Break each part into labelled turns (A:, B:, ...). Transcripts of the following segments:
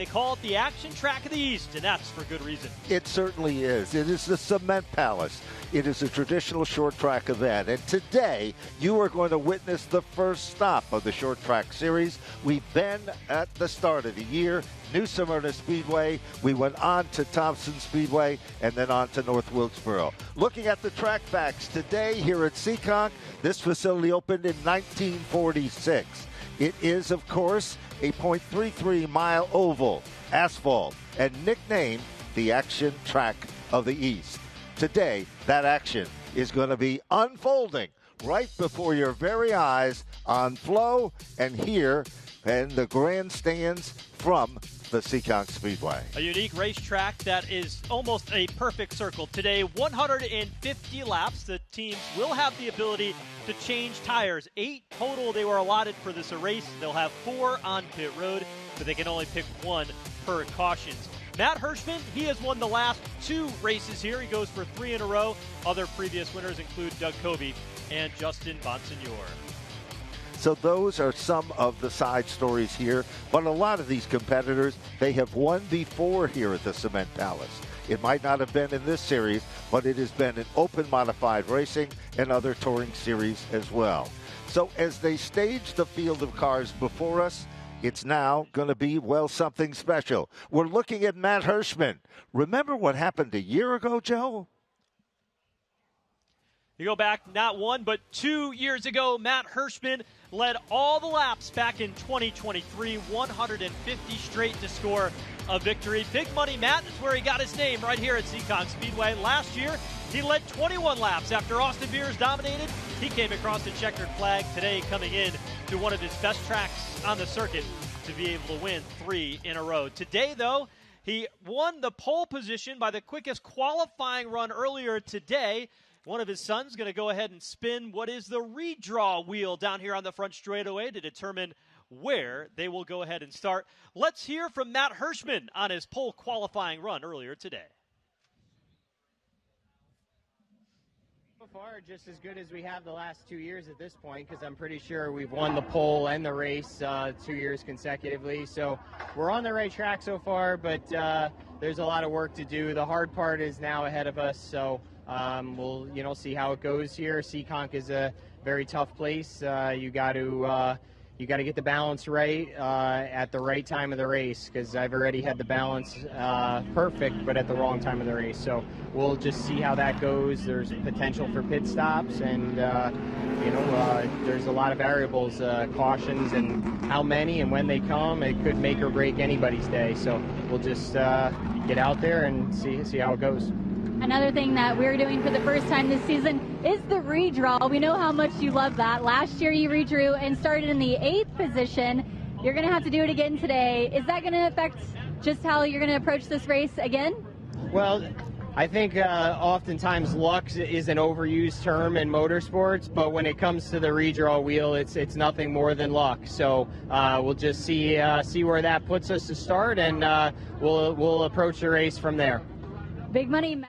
A: They call it the Action Track of the East, and that's for good reason.
B: It certainly is. It is the Cement Palace. It is a traditional short track event. And today, you are going to witness the first stop of the short track series. We've been at the start of the year, New Smyrna Speedway. We went on to Thompson Speedway and then on to North Wilkesboro. Looking at the track facts today here at Seekonk, this facility opened in 1946. It is, of course, a 0.33-mile oval, asphalt, and nicknamed the Action Track of the East. Today, that action is going to be unfolding right before your very eyes on Flo and here in the grandstands from the Seekonk Speedway.
A: A unique racetrack that is almost a perfect circle. Today, 150 laps. The teams will have the ability to change tires. 8 total they were allotted for this race. They'll have 4 on pit road, but they can only pick 1 per cautions. Matt Hirschman, he has won the last 2 races here. He goes for 3 in a row. Other previous winners include Doug Covey and Justin Bonsignor.
B: So those are some of the side stories here. But a lot of these competitors, they have won before here at the Cement Palace. It might not have been in this series, but it has been in open modified racing and other touring series as well. So as they stage the field of cars before us, it's now going to be, well, something special. We're looking at Matt Hirschman. Remember what happened a year ago, Joe?
A: You go back not 1, but 2 years ago, Matt Hirschman led all the laps back in 2023, 150 straight to score a victory. Big Money Matt is where he got his name, right here at Seekonk Speedway. Last year, he led 21 laps after Austin Beers dominated. He came across the checkered flag today, coming in to one of his best tracks on the circuit to be able to win 3 in a row. Today, though, he won the pole position by the quickest qualifying run earlier today. One of his sons going to go ahead and spin what is the redraw wheel down here on the front straightaway to determine where they will go ahead and start. Let's hear from Matt Hirschman on his pole qualifying run earlier today.
C: So far, just as good as we have the last 2 years at this point, because I'm pretty sure we've won the pole and the race 2 years consecutively. So we're on the right track so far, but there's a lot of work to do. The hard part is now ahead of us, so we'll see how it goes here. Seekonk is a very tough place. You got to get the balance right at the right time of the race, because I've already had the balance perfect, but at the wrong time of the race. So we'll just see how that goes. There's potential for pit stops, and there's a lot of variables, cautions, and how many and when they come. It could make or break anybody's day. So we'll just get out there and see how it goes.
D: Another thing that we're doing for the first time this season is the redraw. We know how much you love that. Last year you redrew and started in the 8th position. You're going to have to do it again today. Is that going to affect just how you're going to approach this race again?
C: Well, I think oftentimes luck is an overused term in motorsports, but when it comes to the redraw wheel, it's nothing more than luck. So we'll just see where that puts us to start, and we'll approach the race from there.
D: Big Money.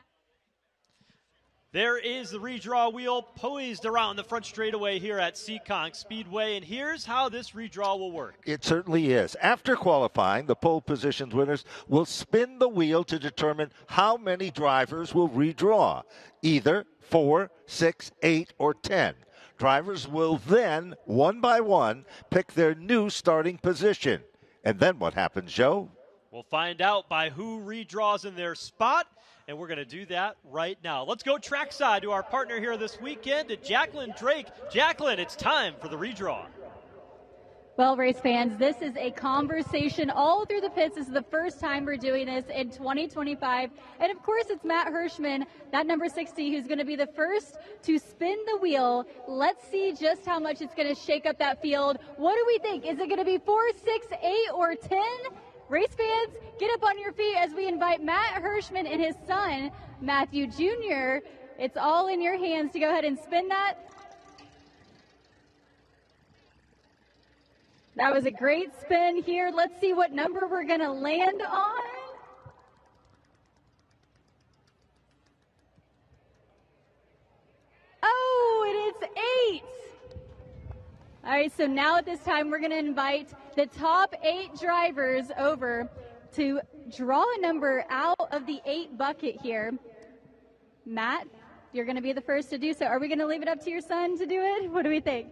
A: There is the redraw wheel poised around the front straightaway here at Seekonk Speedway, and here's how this redraw will work.
B: It certainly is. After qualifying, the pole positions winners will spin the wheel to determine how many drivers will redraw, either 4, 6, 8, or 10. Drivers will then, one by one, pick their new starting position. And then what happens, Joe?
A: We'll find out by who redraws in their spot, and we're going to do that right now. Let's go trackside to our partner here this weekend, to Jacqueline Drake. Jacqueline, it's time for the redraw.
D: Well, race fans, this is a conversation all through the pits. This is the first time we're doing this in 2025. And, of course, it's Matt Hirschman, that number 60, who's going to be the first to spin the wheel. Let's see just how much it's going to shake up that field. What do we think? Is it going to be 4, 6, 8, or 10? Race fans, get up on your feet as we invite Matt Hirschman and his son, Matthew Jr. It's all in your hands to go ahead and spin that. That was a great spin here. Let's see what number we're going to land on. Oh, and it's 8. All right, so now at this time, we're going to invite the top 8 drivers over to draw a number out of the 8 bucket here. Matt, you're going to be the first to do so. Are we going to leave it up to your son to do it? What do we think?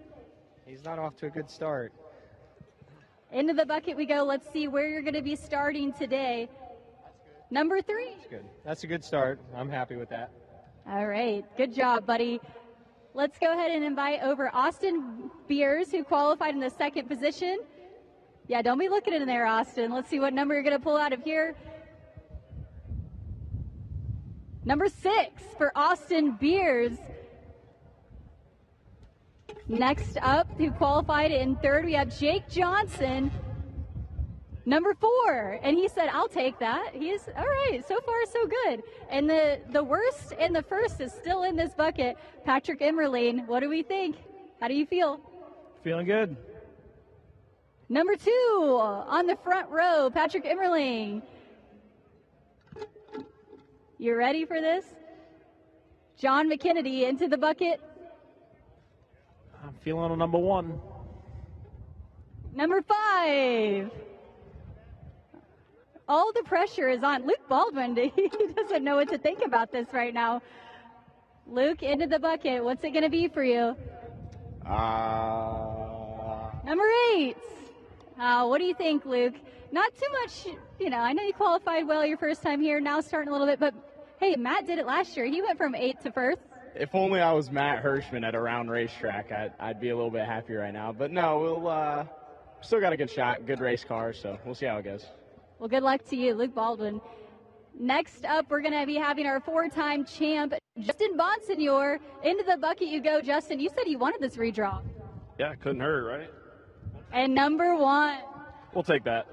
C: He's not off to a good start.
D: Into the bucket we go. Let's see where you're going to be starting today. Number 3.
C: That's good. That's a good start. I'm happy with that.
D: All right. Good job, buddy. Let's go ahead and invite over Austin Beers, who qualified in the 2nd position. Yeah, don't be looking in there, Austin. Let's see what number you're going to pull out of here. Number 6 for Austin Beers. Next up, who qualified in 3rd, we have Jake Johnson. Number 4, and he said, I'll take that. He's all right. So far, so good. And the worst and the first is still in this bucket. Patrick Emmerling, what do we think? How do you feel?
E: Feeling good.
D: Number 2 on the front row, Patrick Emmerling. You ready for this? John McKennedy into the bucket.
E: I'm feeling a number 1.
D: Number 5. All the pressure is on Luke Baldwin. He doesn't know what to think about this right now. Luke, into the bucket. What's it going to be for you? Number 8. What do you think, Luke? Not too much, I know you qualified well your first time here, now starting a little bit, but hey, Matt did it last year. He went from 8th to 1st.
C: If only I was Matt Hirschman at a round racetrack, I'd be a little bit happier right now. But no, we'll still got a good shot, good race car, so we'll see how it goes.
D: Well, good luck to you, Luke Baldwin. Next up, we're going to be having our 4-time champ, Justin Bonsignor. Into the bucket you go, Justin. You said you wanted this redraw.
E: Yeah, couldn't hurt, right?
D: And number 1.
E: We'll take that.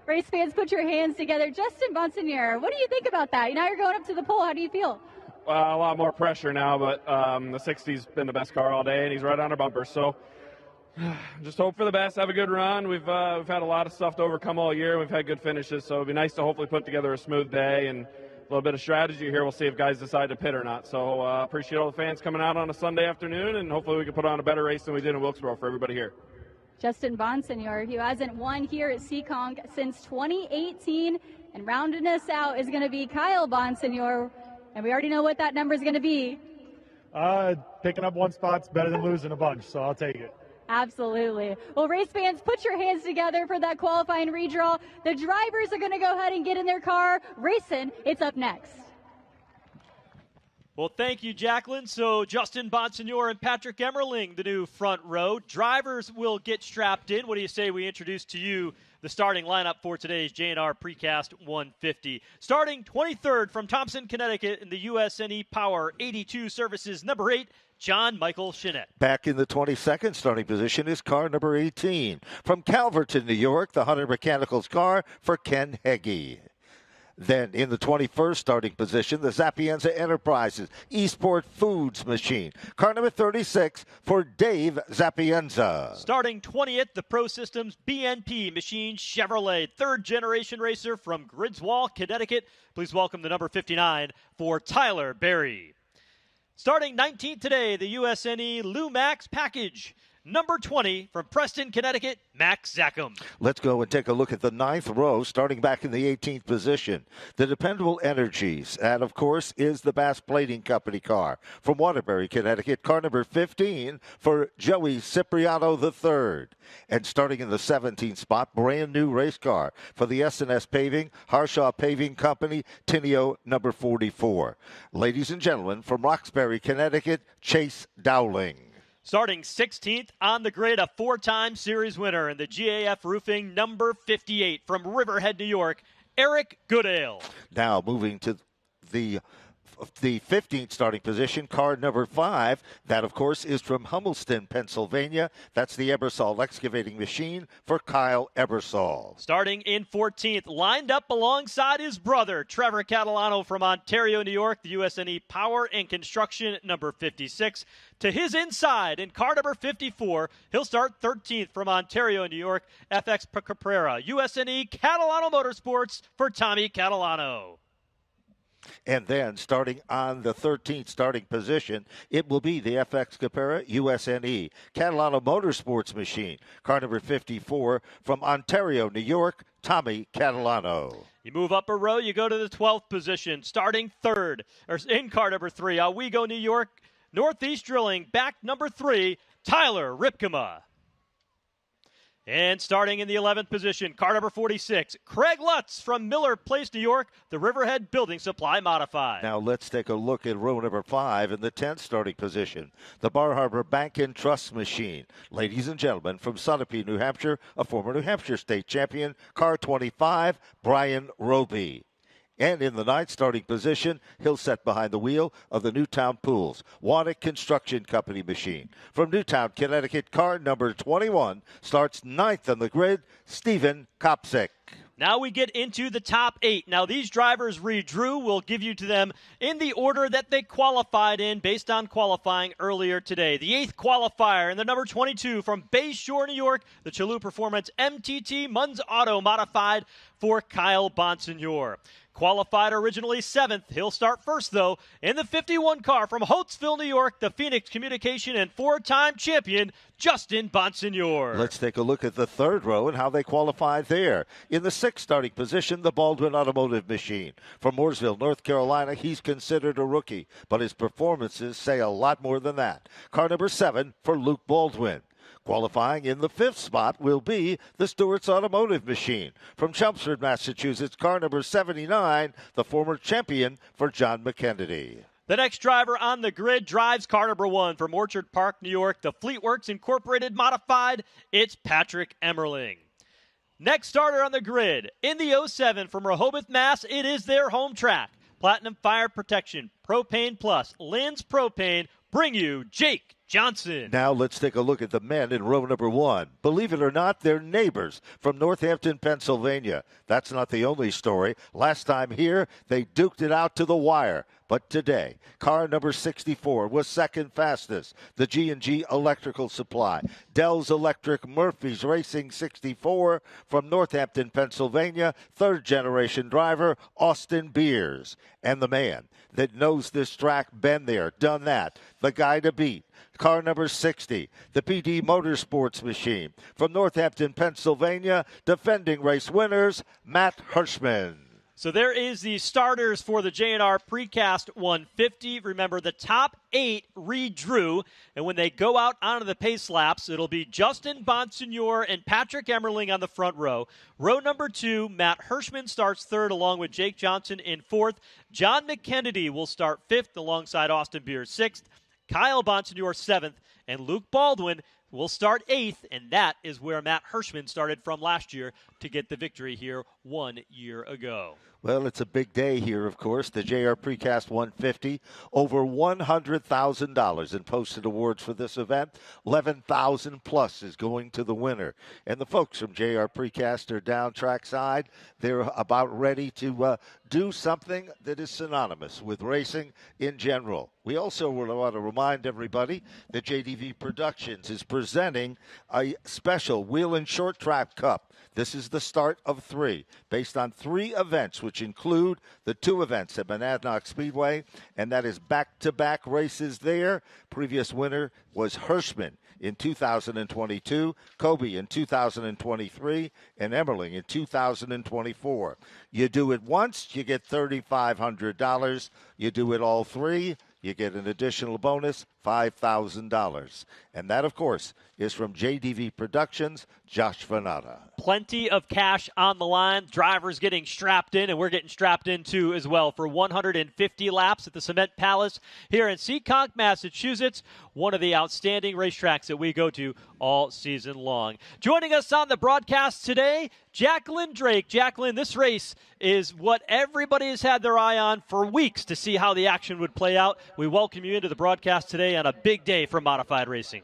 D: Race fans, put your hands together. Justin Bonsignor, what do you think about that? Now you're going up to the pole. How do you feel?
E: A lot more pressure now, but the 60's been the best car all day, and he's right on our bumper. So just hope for the best. Have a good run. We've had a lot of stuff to overcome all year. We've had good finishes, so it'd be nice to hopefully put together a smooth day and a little bit of strategy here. We'll see if guys decide to pit or not. So appreciate all the fans coming out on a Sunday afternoon, and hopefully we can put on a better race than we did in Wilkesboro for everybody here.
D: Justin Bonsignor, who hasn't won here at Seekonk since 2018, and rounding us out is going to be Kyle Bonsignor, and we already know what that number is going to be.
F: Picking up 1 spot's better than losing a bunch, so I'll take it.
D: Absolutely. Well, race fans, put your hands together for that qualifying redraw. The drivers are going to go ahead and get in their car. Racing, it's up next.
A: Well, thank you, Jacqueline. So Justin Bonsignor and Patrick Emmerling, the new front row. Drivers will get strapped in. What do you say we introduce to you the starting lineup for today's J&R Precast 150? Starting 23rd from Thompson, Connecticut in the USNE Power 82 Services, number 8, John Michael Chenette.
B: Back in the 22nd starting position is car number 18. From Calverton, New York, the Hunter Mechanicals car for Ken Heggie. Then in the 21st starting position, the Sapienza Enterprises Eastport Foods machine. Car number 36 for Dave Sapienza.
A: Starting 20th, the Pro Systems BNP machine Chevrolet, 3rd generation racer from Gridswall, Connecticut. Please welcome the number 59 for Tyler Berry. Starting 19th today, the USNE Lumax package. Number 20 from Preston, Connecticut, Max Zackham.
B: Let's go and take a look at the 9th row, starting back in the 18th position. The Dependable Energies, and of course, is the Bass Plating Company car. From Waterbury, Connecticut, car number 15 for Joey Cipriano III. And starting in the 17th spot, brand new race car for the S&S Paving, Harshaw Paving Company, Tinio number 44. Ladies and gentlemen, from Roxbury, Connecticut, Chase Dowling.
A: Starting 16th on the grid, a 4-time series winner in the GAF Roofing, number 58 from Riverhead, New York, Eric Goodale.
B: Now moving to the 15th starting position, car number 5. That, of course, is from Humbleston, Pennsylvania. That's the Ebersol excavating machine for Kyle Ebersol.
A: Starting in 14th, lined up alongside his brother, Trevor Catalano from Ontario, New York, the USNE Power and Construction, number 56. To his inside, in car number 54, he'll start 13th from Ontario, New York, FX Caprera, USNE Catalano Motorsports for Tommy Catalano.
B: And then starting on the 13th starting position, it will be the FX Capera USNE Catalano Motorsports machine. Car number 54 from Ontario, New York, Tommy Catalano.
A: You move up a row, you go to the 12th position, starting third, or in car number 3, Owego, New York, Northeast Drilling, back number 3, Tyler Ripkema. And starting in the 11th position, car number 46, Craig Lutz from Miller Place, New York, the Riverhead Building Supply Modified.
B: Now let's take a look at row number 5 in the 10th starting position, the Bar Harbor Bank and Trust Machine. Ladies and gentlemen, from Sunapee, New Hampshire, a former New Hampshire state champion, car 25, Brian Roby. And in the 9th starting position, he'll set behind the wheel of the Newtown Pools Wanick Construction Company machine. From Newtown, Connecticut, car number 21 starts 9th on the grid, Stephen Kopsik.
A: Now we get into the top 8. Now these drivers redrew. We'll give you to them in the order that they qualified in based on qualifying earlier today. The 8th qualifier in the number 22 from Bay Shore, New York, the Chalou Performance MTT Munz Auto Modified for Kyle Bonsignor. Qualified originally 7th. He'll start first, though, in the 51 car from Holtzville, New York, the Phoenix Communication and 4-time champion, Justin Bonsignor.
B: Let's take a look at the 3rd row and how they qualified there. In the 6th starting position, the Baldwin Automotive Machine. From Mooresville, North Carolina, he's considered a rookie, but his performances say a lot more than that. Car number 7 for Luke Baldwin. Qualifying in the 5th spot will be the Stewart's Automotive Machine. From Chelmsford, Massachusetts, car number 79, the former champion for John McKennedy.
A: The next driver on the grid drives car number 1 from Orchard Park, New York, the Fleetworks Incorporated Modified. It's Patrick Emmerling. Next starter on the grid, in the 07 from Rehoboth, Mass., it is their home track. Platinum Fire Protection, Propane Plus, Lynn's Propane, bring you Jake Johnson.
B: Now let's take a look at the men in row number 1. Believe it or not, they're neighbors from Northampton, Pennsylvania. That's not the only story. Last time here, they duked it out to the wire. But today, car number 64 was second fastest. The G&G Electrical Supply. Dell's Electric Murphy's Racing 64 from Northampton, Pennsylvania. 3rd generation driver, Austin Beers. And the man that knows this track, been there, done that. The guy to beat. Car number 60, the PD Motorsports Machine. From Northampton, Pennsylvania, defending race winners, Matt Hirschman.
A: So there is the starters for the J&R Precast 150. Remember, the top 8 redrew, and when they go out onto the pace laps, it'll be Justin Bonsignor and Patrick Emmerling on the front row. Row number 2, Matt Hirschman starts 3rd along with Jake Johnson in 4th. John McKennedy will start 5th alongside Austin Beers 6th. Kyle Bonsignor 7th, and Luke Baldwin will start 8th, and that is where Matt Hirschman started from last year to get the victory here 1 year ago.
B: Well, it's a big day here, of course. The JR Precast 150, over $100,000 in posted awards for this event. 11,000 plus is going to the winner. And the folks from JR Precast are down trackside. They're about ready to do something that is synonymous with racing in general. We also want to remind everybody that JDV Productions is presenting a special Whelen Short Track Cup. This is the start of 3, based on 3 events, which include the 2 events at Monadnock Speedway, and that is back-to-back races there. Previous winner was Hirschman in 2022, Kobe in 2023, and Emmerling in 2024. You do it once, you get $3,500. You do it all 3, you get an additional bonus, $5,000. And that, of course, is from JDV Productions, Josh Venata.
A: Plenty of cash on the line. Drivers getting strapped in, and we're getting strapped in too as well for 150 laps at the Cement Palace here in Seekonk, Massachusetts, one of the outstanding racetracks that we go to all season long. Joining us on the broadcast today, Jacqueline Drake. Jacqueline, this race is what everybody has had their eye on for weeks to see how the action would play out. We welcome you into the broadcast today on a big day for modified racing.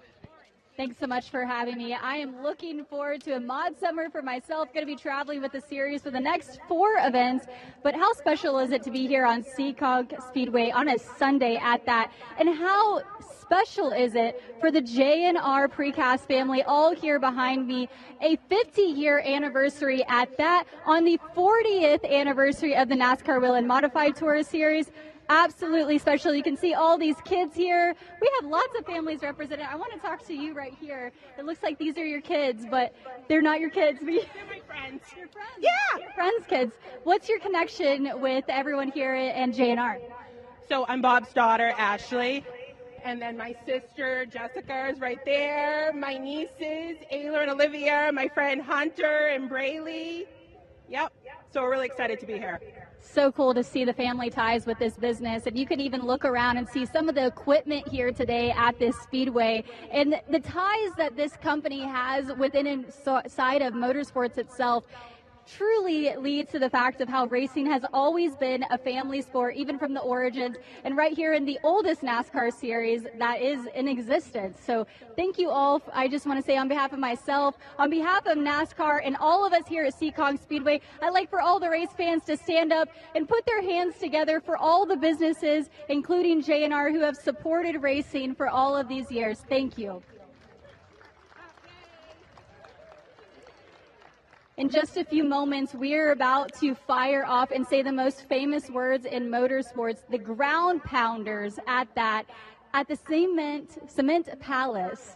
D: Thanks so much for having me. I am looking forward to a mod summer for myself. Going to be traveling with the series for the next 4 events. But how special is it to be here on Seekonk Speedway on a Sunday at that? And how special is it for the J&R Precast family all here behind me? A 50-year anniversary at that on the 40th anniversary of the NASCAR Whelen Modified Tour Series. absolutely special. You can see all these kids here. We have lots of families represented. I want to talk to you right here. It looks like these are your kids, but they're not your kids.
G: They're my friends.
D: Your friends.
G: Yeah.
D: Your friends' kids. What's your connection with everyone here and JNR?
G: So I'm Bob's daughter, Ashley. And then my sister, Jessica, is right there. My nieces, Ayla and Olivia. My friend Hunter and Braylee. Yep. So we're really excited to be here.
D: So cool to see the family ties with this business, and you can even look around and see some of the equipment here today at this Speedway and the ties that this company has within inside of motorsports itself truly leads to the fact of how racing has always been a family sport, even from the origins, and right here in the oldest NASCAR series that is in existence. So thank you all. I just want to say on behalf of myself, on behalf of NASCAR and all of us here at Seekonk Speedway, I'd like for all the race fans to stand up and put their hands together for all the businesses, including JNR, who have supported racing for all of these years. Thank you. In just a few moments, we're about to fire off and say the most famous words in motorsports, the ground pounders at the Cement Palace.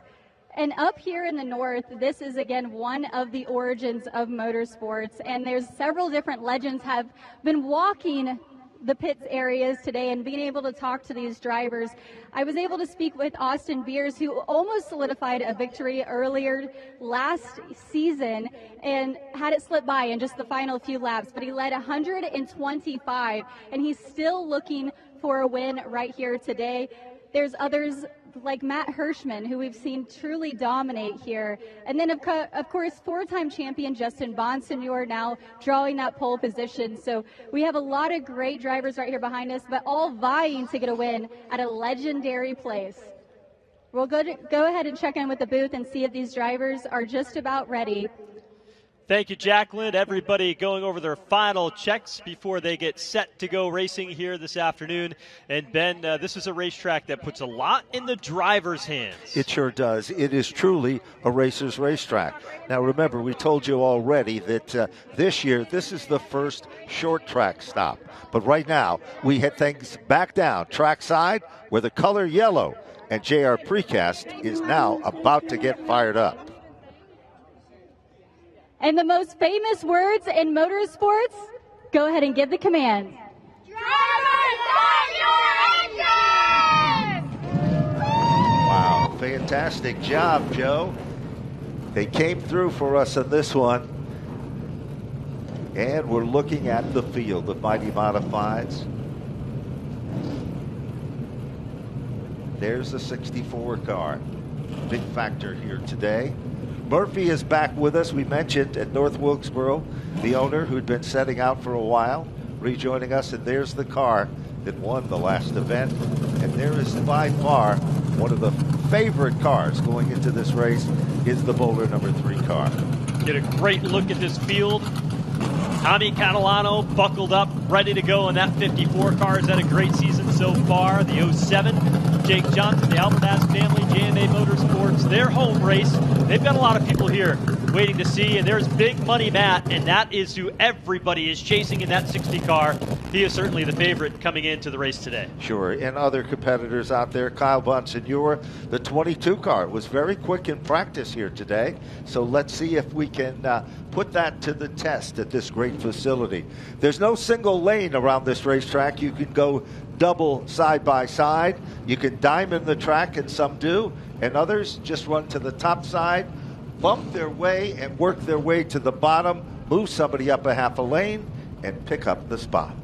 D: And up here in the north, this is again one of the origins of motorsports, and there's several different legends have been walking the pits areas today and being able to talk to these drivers. I was able to speak with Austin Beers, who almost solidified a victory earlier last season and had it slip by in just the final few laps, but he led 125, and he's still looking for a win right here today. There's others like Matt Hirschman, who we've seen truly dominate here. And then, of course, four-time champion Justin Bonsignor now drawing that pole position. So we have a lot of great drivers right here behind us, but all vying to get a win at a legendary place. We'll go ahead and check in with the booth and see if these drivers are just about ready.
A: Thank you, Jacqueline. Everybody going over their final checks before they get set to go racing here this afternoon. And Ben, this is a racetrack that puts a lot in the driver's hands.
B: It sure does. It is truly a racer's racetrack. Now, remember, we told you already that this year, this is the first short track stop. But right now, we hit things back down trackside where the color yellow and JR Precast is now about to get fired up.
D: And the most famous words in motorsports, go ahead and give the command.
H: Drivers, start your engines!
B: Wow, fantastic job, Joe. They came through for us on this one. And we're looking at the field of Mighty Modifieds. There's the 64 car. Big factor here today. Murphy is back with us. We mentioned at North Wilkesboro, the owner who'd been setting out for a while, rejoining us, and there's the car that won the last event. And there is by far one of the favorite cars going into this race is the Bowler number 3 car.
A: Get a great look at this field. Tommy Catalano buckled up, ready to go in that 54 car. Has had a great season so far. The 07, Jake Johnson, the Alphabas family, JMA Motorsports, their home race. They've got a lot of people here waiting to see, and there's Big Money Matt, and that is who everybody is chasing in that 60 car. He is certainly the favorite coming into the race today.
B: Sure, and other competitors out there, Kyle Bonsignor, the 22 car, was very quick in practice here today. So let's see if we can put that to the test at this great facility. There's no single lane around this racetrack. You can go double side by side. You can diamond the track, and some do, and others just run to the top side, bump their way and work their way to the bottom, move somebody up a half a lane, and pick up the spot.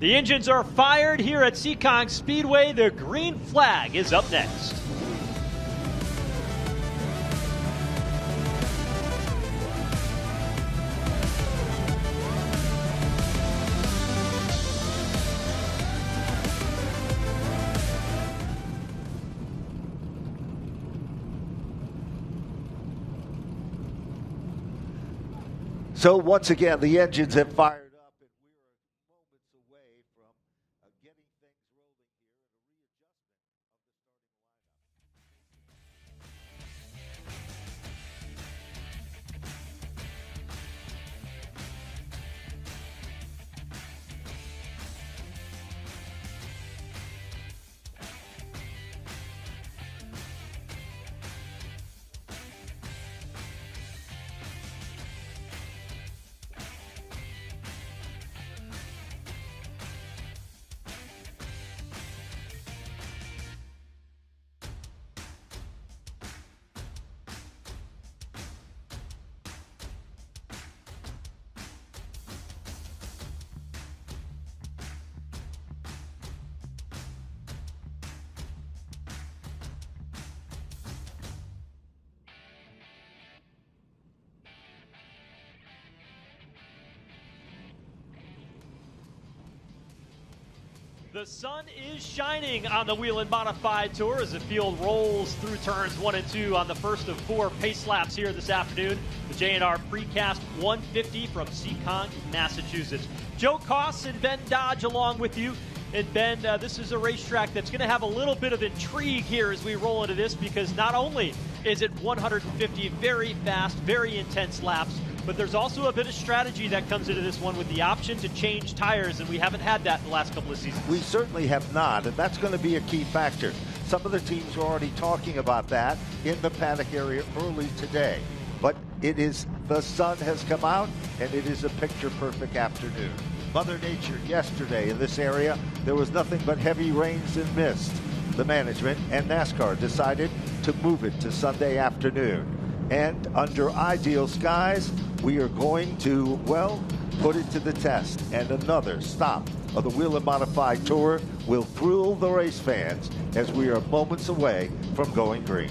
A: The engines are fired here at Seekonk Speedway. The green flag is up next.
B: So once again, the engines have fired up, and we are moments away from getting things rolling here and a readjustment of the starting lineup.
A: The sun is shining on the Whelen Modified Tour as the field rolls through turns 1 and 2 on the first of 4 pace laps here this afternoon. The J&R Precast 150 from Seekonk, Massachusetts. Joe Koss and Ben Dodge along with you. And Ben, this is a racetrack that's going to have a little bit of intrigue here as we roll into this, because not only is it 150 very fast, very intense laps, but there's also a bit of strategy that comes into this one with the option to change tires, and we haven't had that in the last couple of seasons.
B: We certainly have not, and that's going to be a key factor. Some of the teams are already talking about that in the paddock area early today. But the sun has come out, and it is a picture-perfect afternoon. Mother Nature yesterday in this area, there was nothing but heavy rains and mist. The management and NASCAR decided to move it to Sunday afternoon. And under ideal skies, we are going to, well, put it to the test. And another stop of the Whelen Modified Tour will thrill the race fans as we are moments away from going green.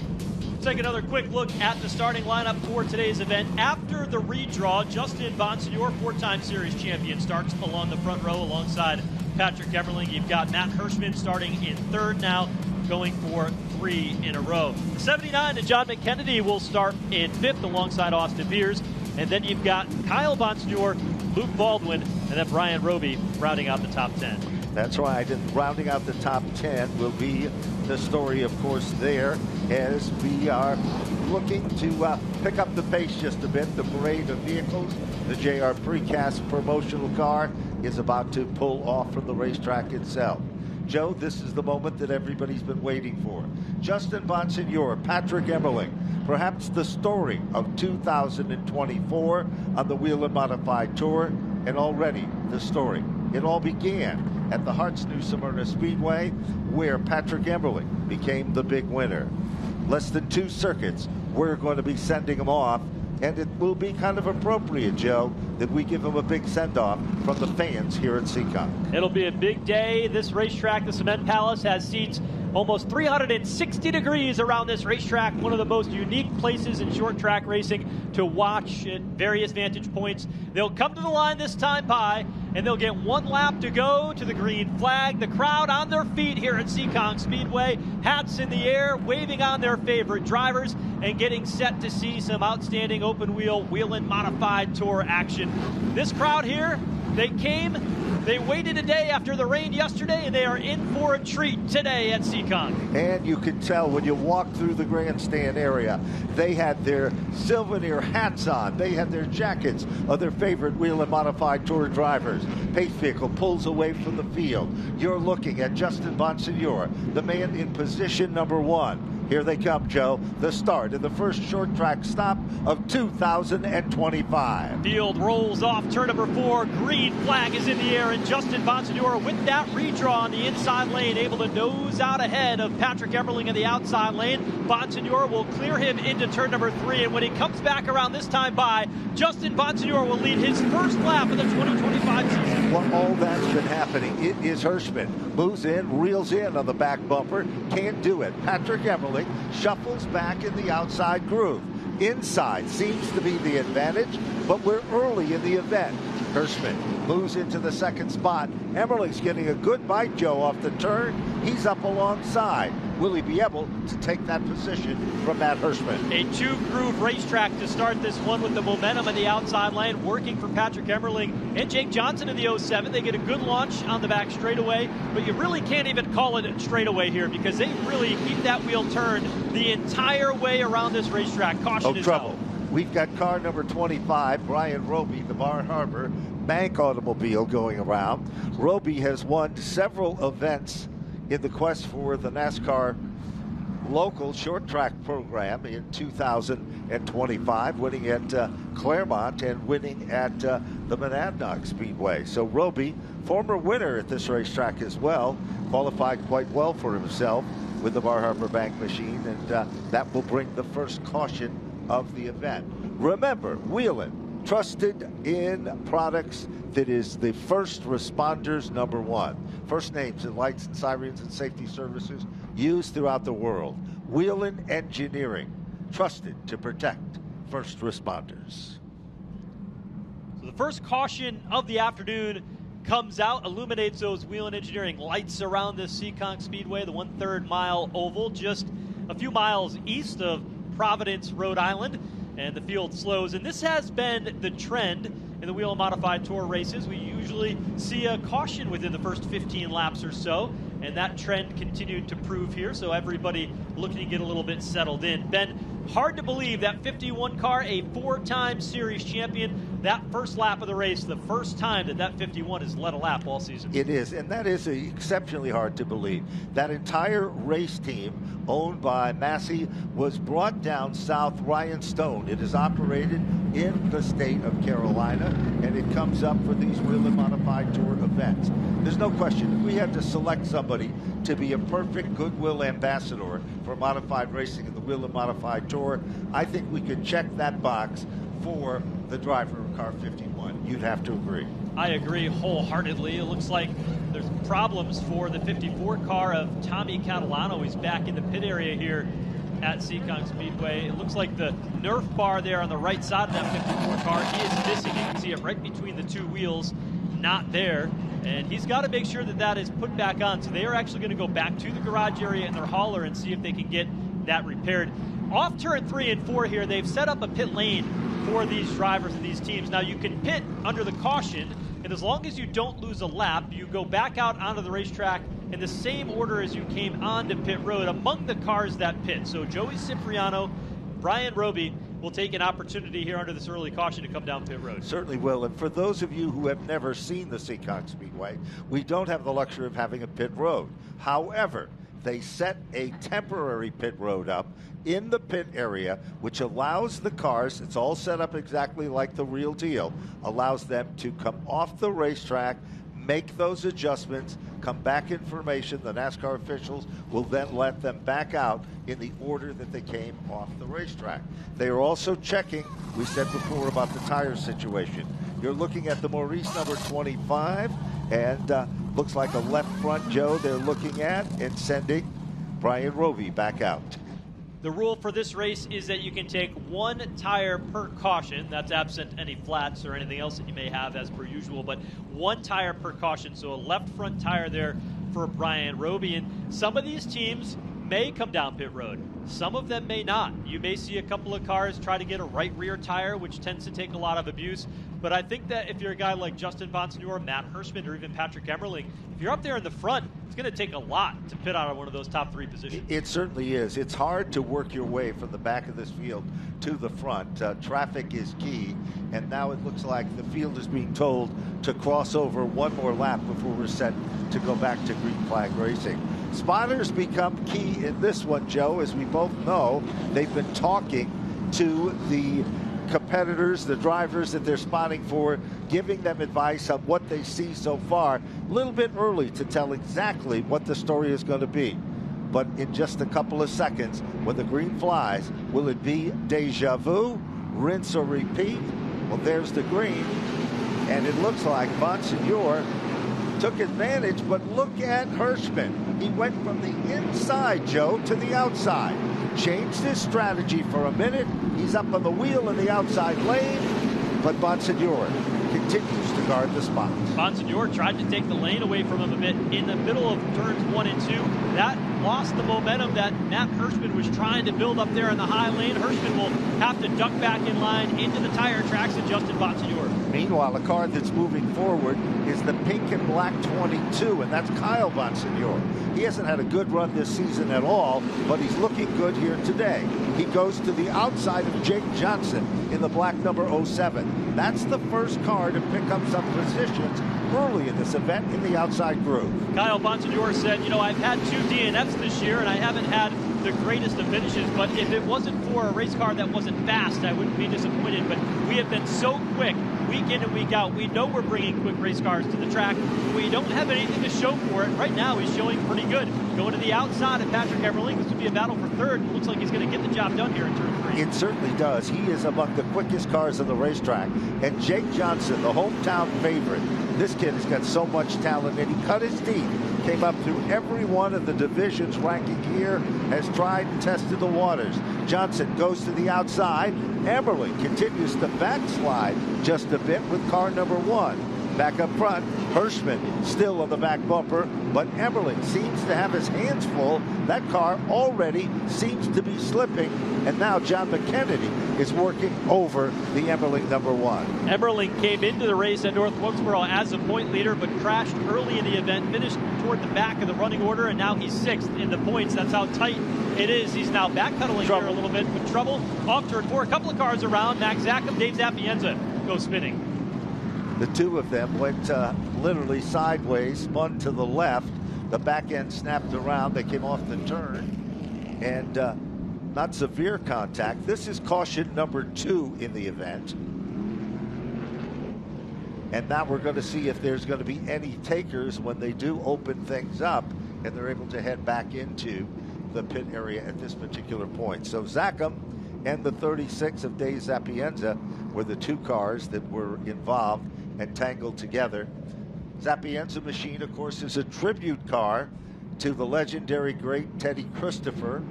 A: Take another quick look at the starting lineup for today's event. After the redraw, Justin Bonsignor, 4-time series champion, starts along the front row alongside Patrick Emmerling. You've got Matt Hirschman starting in 3rd now, going for 3 in a row. The 79 to John McKennedy will start in 5th alongside Austin Beers. And then you've got Kyle Bonsignor, Luke Baldwin, and then Brian Roby rounding out the top 10.
B: That's right, and rounding out the top 10 will be the story, of course, there as we are looking to pick up the pace just a bit. The parade of vehicles, the JR Precast promotional car is about to pull off from the racetrack itself. Joe, this is the moment that everybody's been waiting for. Justin Bonsignor, Patrick Emmerling, perhaps the story of 2024 on the Whelen Modified Tour, and already the story. It all began at the Hart's New Smyrna Speedway, where Patrick Emmerling became the big winner. Less than 2 circuits, we're going to be sending him off, and it will be kind of appropriate, Joe, that we give him a big send-off from the fans here at Seekonk.
A: It'll be a big day. This racetrack, the Cement Palace, has seats almost 360 degrees around this racetrack, one of the most unique places in short track racing to watch at various vantage points. They'll come to the line this time by, and they'll get 1 lap to go to the green flag. The crowd on their feet here at Seekonk Speedway, hats in the air, waving on their favorite drivers, and getting set to see some outstanding open wheel Whelen Modified Tour action. This crowd here, they waited a day after the rain yesterday, and they are in for a treat today at Seekonk.
B: And you can tell when you walk through the grandstand area, they had their souvenir hats on. They had their jackets of their favorite Whelen Modified Tour drivers. Pace vehicle pulls away from the field. You're looking at Justin Bonsignor, the man in position number 1. Here they come, Joe. The start of the first short track stop of 2025.
A: Field rolls off turn number 4. Green flag is in the air, and Justin Bonsignor with that redraw on the inside lane, able to nose out ahead of Patrick Emmerling in the outside lane. Bonsignor will clear him into turn number 3, and when he comes back around this time by, Justin Bonsignor will lead his first lap of the 2025 season.
B: Well, all that's been happening. It is Hirschman. Moves in, reels in on the back bumper. Can't do it. Patrick Emmerling shuffles back in the outside groove. Inside seems to be the advantage, but we're early in the event. Hirschman moves into the 2nd spot. Emmerling's getting a good bite, Joe, off the turn. He's up alongside. Will he be able to take that position from Matt Hirschman?
A: A 2-groove racetrack to start this one with the momentum in the outside lane, working for Patrick Emmerling and Jake Johnson in the 07. They get a good launch on the back straightaway, but you really can't even call it a straightaway here because they really keep that wheel turned the entire way around this racetrack. Caution is
B: trouble.
A: out.
B: We've got car number 25, Brian Roby, the Bar Harbor Bank automobile going around. Roby has won several events in the quest for the NASCAR local short track program in 2025, winning at Claremont and winning at the Monadnock Speedway. So Roby, former winner at this racetrack as well, qualified quite well for himself with the Bar Harbor Bank machine, and that will bring the first caution of the event. Remember, Whelen, trusted in products that is the first responders number 1. First names in lights and sirens and safety services used throughout the world. Whelen Engineering, trusted to protect first responders.
A: So the first caution of the afternoon comes out, illuminates those Whelen Engineering lights around the Seekonk Speedway, the 1/3 mile oval, just a few miles east of Providence, Rhode Island, and the field slows. And this has been the trend in the Whelen Modified Tour races. We usually see a caution within the first 15 laps or so, and that trend continued to prove here, so everybody looking to get a little bit settled in. Ben, hard to believe that 51 car, a 4-time series champion, that first lap of the race, the first time that that 51 has led a lap all season.
B: It is, and that is exceptionally hard to believe. That entire race team, owned by Massey, was brought down south Ryan Stone. It is operated in the state of Carolina, and it comes up for these Whelen Modified Tour events. There's no question, if we had to select somebody to be a perfect goodwill ambassador for modified racing in the Whelen Modified Tour, I think we could check that box for the driver of car 51. You'd have to agree.
A: I agree wholeheartedly. It looks like there's problems for the 54 car of Tommy Catalano. He's back in the pit area here at Seekonk Speedway. It looks like the Nerf bar there on the right side of that 54 car, he is missing. You can see it right between the two wheels, not there. And he's got to make sure that that is put back on. So they are actually going to go back to the garage area in their hauler and see if they can get that repaired. Off turn 3 and 4 here, they've set up a pit lane for these drivers and these teams. Now you can pit under the caution, and as long as you don't lose a lap, you go back out onto the racetrack in the same order as you came onto pit road among the cars that pit. So Joey Cipriano, Brian Roby will take an opportunity here under this early caution to come down pit road.
B: Certainly will. And for those of you who have never seen the Seekonk Speedway, we don't have the luxury of having a pit road. However, they set a temporary pit road up in the pit area, which allows the cars, it's all set up exactly like the real deal, allows them to come off the racetrack, make those adjustments, come back information. The NASCAR officials will then let them back out in the order that they came off the racetrack. They are also checking, we said before about the tire situation. You're looking at the Maurice number 25, and looks like a left front Joe they're looking at, and sending Brian Roby back out.
A: The rule for this race is that you can take one tire per caution. That's absent any flats or anything else that you may have as per usual, but one tire per caution. So a left front tire there for Brian Roby. And some of these teams may come down pit road. Some of them may not. You may see a couple of cars try to get a right rear tire, which tends to take a lot of abuse. But I think that if you're a guy like Justin Bonsignor, Matt Hirschman, or even Patrick Emmerling, if you're up there in the front, it's going to take a lot to pit out of one of those top 3 positions.
B: It certainly is. It's hard to work your way from the back of this field to the front. Traffic is key, and now it looks like the field is being told to cross over one more lap before we're set to go back to green flag racing. Spotters become key in this one, Joe. As we both know, they've been talking to the competitors, the drivers that they're spotting for, giving them advice on what they see so far. A little bit early to tell exactly what the story is going to be. But in just a couple of seconds, when the green flies, will it be deja vu, rinse or repeat? Well, there's the green, and it looks like Bonsignor took advantage, but look at Hirschman. He went from the inside, Joe, to the outside. Changed his strategy for a minute. He's up on the wheel in the outside lane, but Bonsignor continues to guard the spot.
A: Bonsignor tried to take the lane away from him a bit in the middle of turns 1 and 2. That lost the momentum that Matt Hirschman was trying to build up there in the high lane. Hirschman will have to duck back in line into the tire tracks of Justin Bonsignor.
B: Meanwhile, the car that's moving forward is the pink and black 22, and that's Kyle Bonsignor. He hasn't had a good run this season at all, but he's looking good here today. He goes to the outside of Jake Johnson in the black number 07. That's the first car to pick up some positions early in this event in the outside groove.
A: Kyle Bonsignor said, you know, I've had 2 DNFs this year, and I haven't had the greatest of finishes, but if it wasn't for a race car that wasn't fast, I wouldn't be disappointed. But we have been so quick week in and week out. We know we're bringing quick race cars to the track. We don't have anything to show for it. Right now, he's showing pretty good. Going to the outside of Patrick Emmerling. This would be a battle for third. It looks like he's going to get the job done here in turn 3.
B: It certainly does. He is among the quickest cars on the racetrack. And Jake Johnson, the hometown favorite, this kid has got so much talent, and he cut his teeth. Came up through every one of the divisions ranking here, has tried and tested the waters. Johnson goes to the outside. Emmerling continues to backslide just a bit with car number 1. Back up front, Hirschman still on the back bumper, but Emmerling seems to have his hands full. That car already seems to be slipping, and now John McKennedy is working over the Emmerling number 1.
A: Emmerling came into the race at North Wilkesboro as a point leader, but crashed early in the event, finished toward the back of the running order, and now he's 6th in the points. That's how tight it is. He's now backpedaling here a little bit with trouble. Off turn 4, a couple of cars around. Max Zachem, Dave Zapienza go spinning.
B: The two of them went literally sideways, spun to the left. The back end snapped around. They came off the turn, and not severe contact. This is caution number 2 in the event. And now we're going to see if there's going to be any takers when they do open things up and they're able to head back into the pit area at this particular point. So Zachem and the 36 of Dave Zapienza were the 2 cars that were involved and tangled together. Zapienza machine, of course, is a tribute car to the legendary great Teddy Christopher,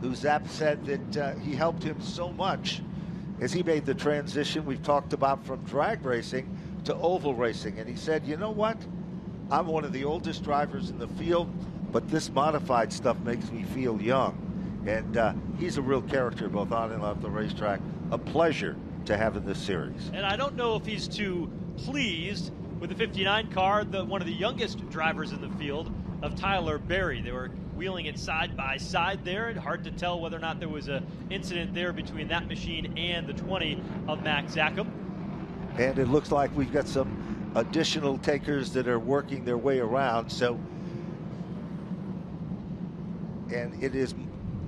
B: who Zap said that he helped him so much as he made the transition we've talked about from drag racing to oval racing. And he said, you know what? I'm one of the oldest drivers in the field, but this modified stuff makes me feel young. And he's a real character both on and off the racetrack. A pleasure to have in this series.
A: And I don't know if he's too pleased with the 59 car, one of the youngest drivers in the field, of Tyler Berry. They were wheeling it side by side there. And hard to tell whether or not there was an incident there between that machine and the 20 of Max Zachem.
B: And it looks like we've got some additional takers that are working their way around. So, and it is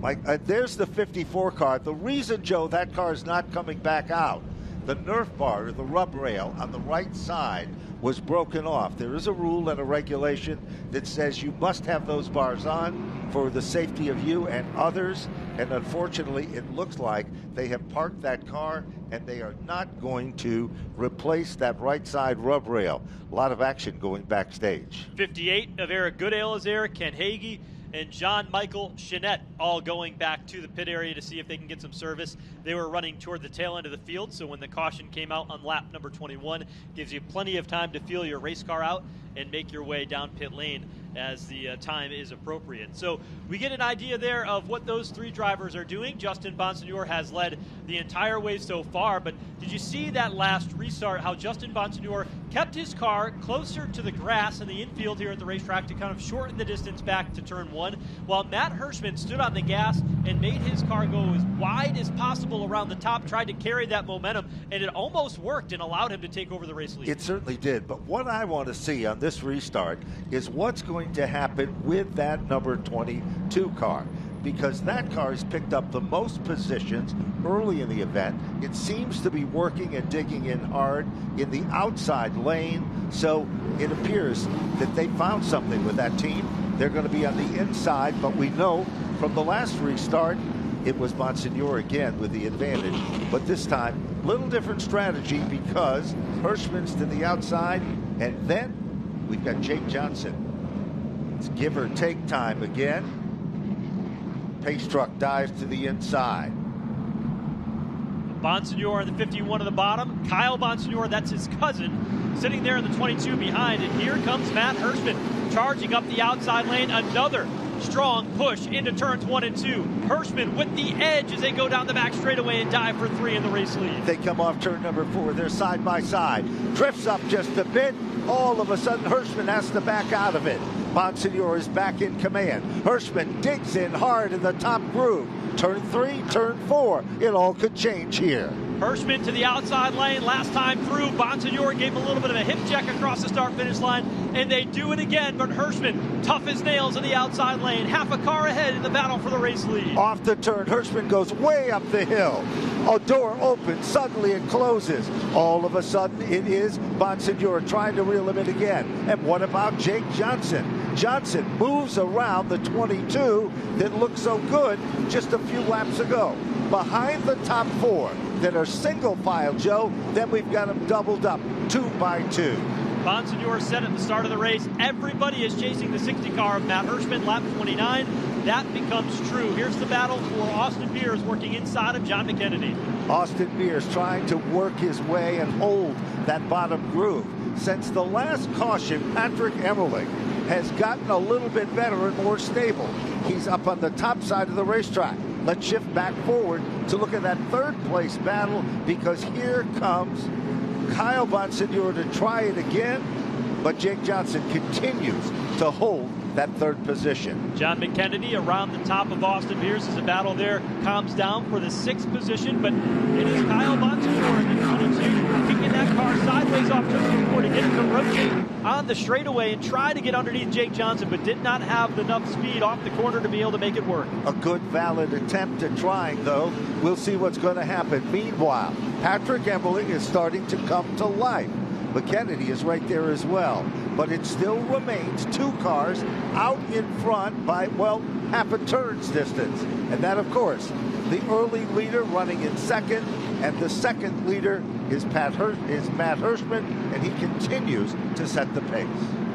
B: like, there's the 54 car. The reason, Joe, that car is not coming back out, the Nerf bar, or the rub rail on the right side, was broken off. There is a rule and a regulation that says you must have those bars on for the safety of you and others. And unfortunately, it looks like they have parked that car and they are not going to replace that right side rub rail. A lot of action going backstage.
A: 58 of Eric Goodale is there, Ken Hagee and John Michael Chenette all going back to the pit area to see if they can get some service. They were running toward the tail end of the field, so when the caution came out on lap number 21, gives you plenty of time to feel your race car out and make your way down pit lane as the time is appropriate. So we get an idea there of what those 3 drivers are doing. Justin Bonsignor has led the entire way so far, but did you see that last restart, how Justin Bonsignor kept his car closer to the grass in the infield here at the racetrack to kind of shorten the distance back to turn 1, while Matt Hirschman stood on the gas and made his car go as wide as possible around the top, tried to carry that momentum, and it almost worked and allowed him to take over the race lead.
B: It certainly did, but what I want to see on this restart is what's going to happen with that number 22 car, because that car has picked up the most positions early in the event. It seems to be working and digging in hard in the outside lane, so it appears that they found something with that team. They're going to be on the inside, but we know from the last restart it was Bonsignor again with the advantage, but this time little different strategy because Hirschman's to the outside, and then we've got Jake Johnson. It's give or take time again. Pace truck dives to the inside.
A: Bonsignor in the 51 at the bottom. Kyle Bonsignor, that's his cousin, sitting there in the 22 behind. And here comes Matt Hirschman charging up the outside lane. Another strong push into turns 1 and 2. Hirschman with the edge as they go down the back straightaway and dive for 3 in the race lead.
B: They come off turn number 4. They're side by side. Drifts up just a bit. All of a sudden, Hirschman has to back out of it. Bonsignor is back in command. Hirschman digs in hard in the top groove. Turn 3, turn 4. It all could change here.
A: Hirschman to the outside lane. Last time through, Bonsignor gave him a little bit of a hip check across the start-finish line, and they do it again, but Hirschman, tough as nails in the outside lane. Half a car ahead in the battle for the race lead.
B: Off the turn, Hirschman goes way up the hill. A door opens, suddenly it closes. All of a sudden, it is Bonsignor trying to reel him in again. And what about Jake Johnson? Johnson moves around the 22 that looked so good just a few laps ago. Behind the top 4 that are single file, Joe, then we've got them doubled up 2 by 2.
A: Bonsignor said at the start of the race, everybody is chasing the 60 car of Matt Hirschman, lap 29. That becomes true. Here's the battle for Austin Beers working inside of John McKennedy.
B: Austin Beers trying to work his way and hold that bottom groove. since the last caution, Patrick Emmerling has gotten a little bit better and more stable. He's up on the top side of the racetrack. Let's shift back forward to look at that third place battle, because here comes Kyle Bonsignore to try it again, but Jake Johnson continues to hold that third position.
A: John McKennedy around the top of Austin Beers as the battle there calms down for the 6th position, but it is Kyle Bonsignore in the 22 kicking that car sideways off turn 4 to get it to rotate on the straightaway and try to get underneath Jake Johnson, but did not have enough speed off the corner to be able to make it work.
B: A good, valid attempt at trying, though. We'll see what's going to happen. Meanwhile, Patrick Emmerling is starting to come to life. McKennedy is right there as well, but it still remains 2 cars out in front by, well, half a turn's distance. And that, of course, the early leader running in second, and the second leader is Matt Hirschman, and he continues to set the pace.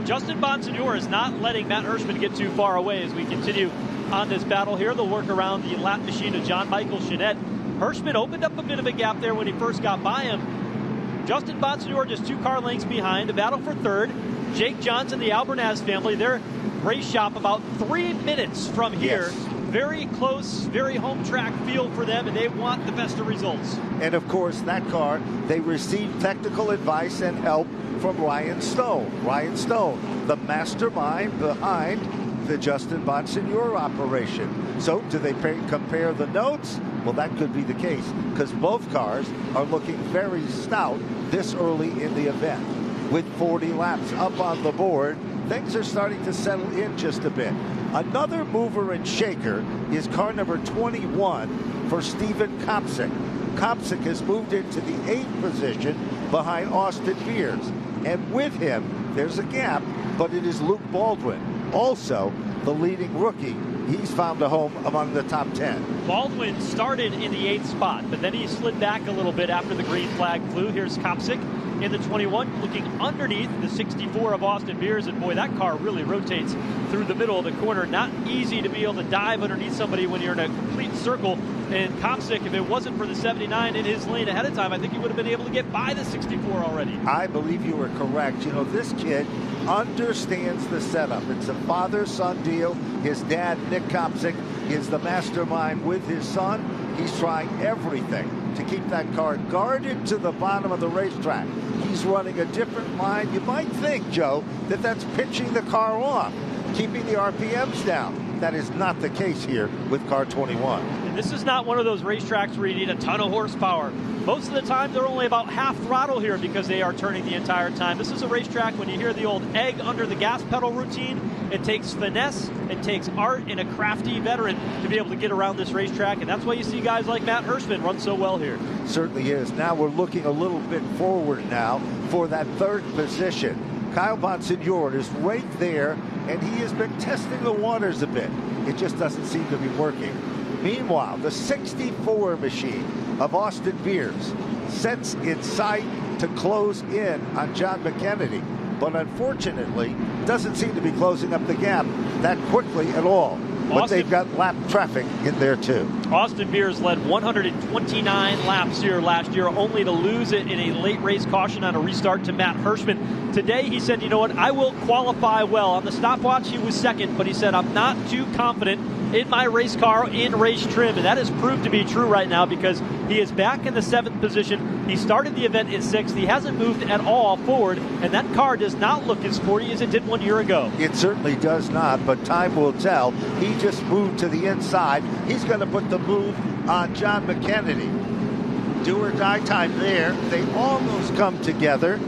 A: Justin Bonsignore is not letting Matt Hirschman get too far away as we continue on this battle here. They'll work around the lap machine of John Michael Chenette. Hirschman opened up a bit of a gap there when he first got by him. Justin Bonsignore just 2 car lengths behind. A battle for third. Jake Johnson, the Albernaz family, their race shop about 3 minutes from here.
B: Yes.
A: Very close, very home track feel for them, and they want the best of results.
B: And of course, that car, they received technical advice and help from Ryan Stone. Ryan Stone, the mastermind behind the Justin Bonsignore operation. So do they compare the notes? Well, that could be the case, because both cars are looking very stout this early in the event. With 40 laps up on the board, things are starting to settle in just a bit. Another mover and shaker is car number 21 for Steven Kopsick. Kopsick has moved into the 8th position behind Austin Beers. And with him, there's a gap, but it is Luke Baldwin, also the leading rookie. He's found a home among the top 10.
A: Baldwin started in the 8th spot, but then he slid back a little bit after the green flag flew. Here's Kopsick in the 21, looking underneath the 64 of Austin Beers, and boy, that car really rotates through the middle of the corner. Not easy to be able to dive underneath somebody when you're in a complete circle. And Kopsick, if it wasn't for the 79 in his lane ahead of time, I think he would have been able to get by the 64 already.
B: I believe you are correct. You know, this kid understands the setup. It's a father-son deal. His dad, Nick Kopsick, is the mastermind with his son. He's trying everything to keep that car guarded to the bottom of the racetrack. He's running a different line. You might think, Joe, that that's pitching the car off, keeping the RPMs down. That is not the case here with car 21.
A: And this is not one of those racetracks where you need a ton of horsepower. Most of the time, they're only about half throttle here because they are turning the entire time. This is a racetrack, when you hear the old egg under the gas pedal routine, it takes finesse, it takes art, and a crafty veteran to be able to get around this racetrack. And that's why you see guys like Matt Hirschman run so well here.
B: Certainly is. Now we're looking a little bit forward now for that 3rd position. Kyle Bonsignore is right there, and he has been testing the waters a bit. It just doesn't seem to be working. Meanwhile, the 64 machine of Austin Beers sets its sight to close in on John McKennedy, but unfortunately doesn't seem to be closing up the gap that quickly at all. But they've got lap traffic in there too.
A: Austin Beers led 129 laps here last year, only to lose it in a late race caution on a restart to Matt Hirschman. Today he said, you know what, I will qualify well. On the stopwatch he was second, but he said, I'm not too confident in my race car in race trim, and that has proved to be true right now because he is back in the 7th position. He started the event in 6th. He hasn't moved at all forward, and that car does not look as sporty as it did 1 year ago.
B: It certainly does not, but time will tell. He just moved to the inside. He's going to put the move on John McKennedy. Do or die time there. They almost come together,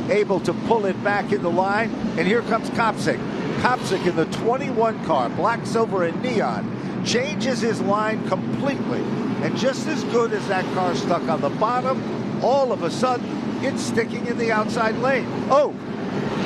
B: able to pull it back in the line, and here comes Kopsick. Kopsick in the 21 car, black, silver, and neon, changes his line completely. And just as good as that car stuck on the bottom, all of a sudden, it's sticking in the outside lane. Oh,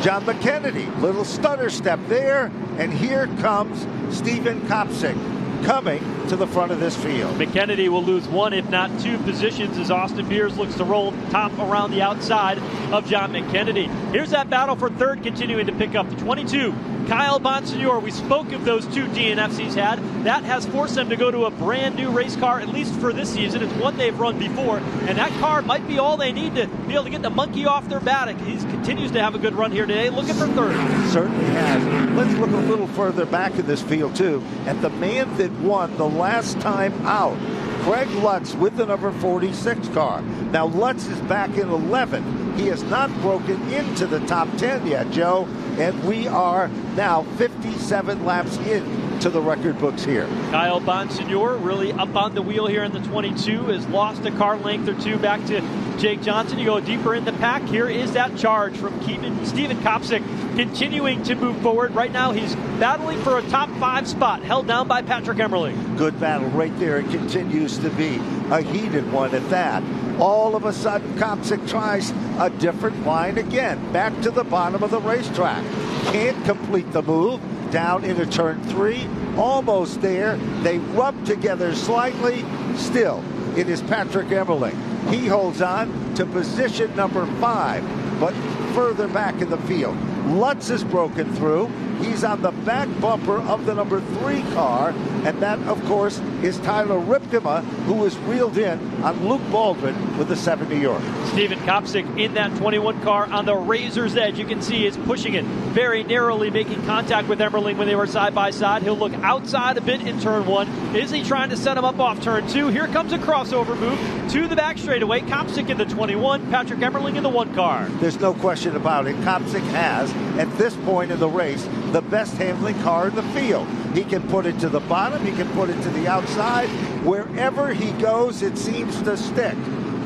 B: John McKennedy, little stutter step there, and here comes Steven Kopsick coming to the front of this field.
A: McKennedy will lose 1, if not 2 positions as Austin Beers looks to roll top around the outside of John McKennedy. Here's that battle for 3rd, continuing to pick up the 22. Kyle Bonsignor, we spoke of those two DNFs he's had. That has forced them to go to a brand new race car, at least for this season. It's one they've run before, and that car might be all they need to be able to get the monkey off their back. He continues to have a good run here today, looking for third.
B: Certainly has. Let's look a little further back in this field, too, at the man that won the last time out. Craig Lutz with the number 46 car. Now, Lutz is back in 11. He has not broken into the top 10 yet, Joe, and we are now 57 laps into the record books here.
A: Kyle Bonsignor really up on the wheel here in the 22, has lost a car length or two back to Jake Johnson. You go deeper in the pack. Here is that charge from Steven Kopsick, continuing to move forward. Right now, he's battling for a top 5 spot, held down by Patrick Emmerling.
B: Good battle right there. It continues to be a heated one at that. All of a sudden, Kopsick tries a different line again, back to the bottom of the racetrack. Can't complete the move. Down into turn 3, almost there. They rub together slightly. Still, it is Patrick Emmerling. He holds on to position number 5, but further back in the field. Lutz has broken through. He's on the back bumper of the number 3 car, and that, of course, is Tyler Ripkema, who is reeled in on Luke Baldwin with the 7 New York.
A: Steven Kopsick in that 21 car on the razor's edge. You can see is pushing it very narrowly, making contact with Emmerling when they were side by side. He'll look outside a bit in turn 1. Is he trying to set him up off turn 2? Here comes a crossover move to the back straightaway. Kopsick in the 21, Patrick Emmerling in the 1 car.
B: There's no question about it. Kopsick has, at this point in the race, the best handling car in the field. He can put it to the bottom, he can put it to the outside. Wherever he goes, it seems to stick.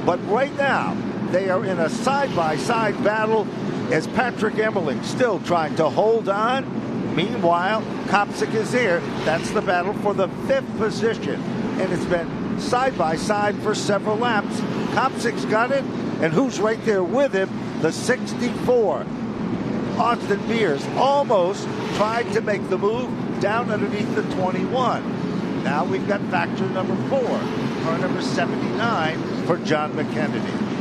B: But right now, they are in a side-by-side battle as Patrick Emmerling still trying to hold on. Meanwhile, Kopsick is here. That's the battle for the 5th position. And it's been side-by-side for several laps. Kopsick's got it, and who's right there with him? The 64. Austin Beers almost tried to make the move down underneath the 21. Now we've got factor number 4, car number 79 for John McKennedy.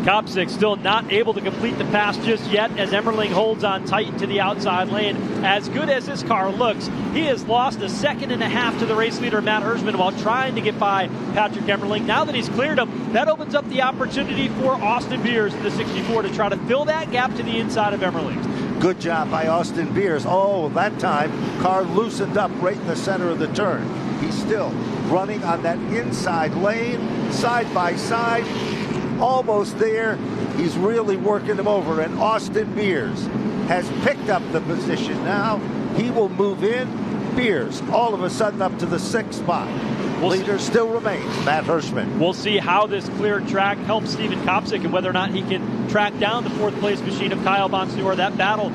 A: Kopsick still not able to complete the pass just yet as Emmerling holds on tight to the outside lane. As good as this car looks, he has lost a 1.5 seconds to the race leader, Matt Hirschman, while trying to get by Patrick Emmerling. Now that he's cleared him, that opens up the opportunity for Austin Beers in the 64 to try to fill that gap to the inside of Emmerling.
B: Good job by Austin Beers. Oh, that time, car loosened up right in the center of the turn. He's still running on that inside lane, side by side. Almost there. He's really working him over, and Austin Beers has picked up the position now. He will move in. Beers all of a sudden up to the 6th spot. Leader still remains Matt Hirschman.
A: We'll see how this cleared track helps Steven Kopsick and whether or not he can track down the 4th place machine of Kyle Bonsignor. That battle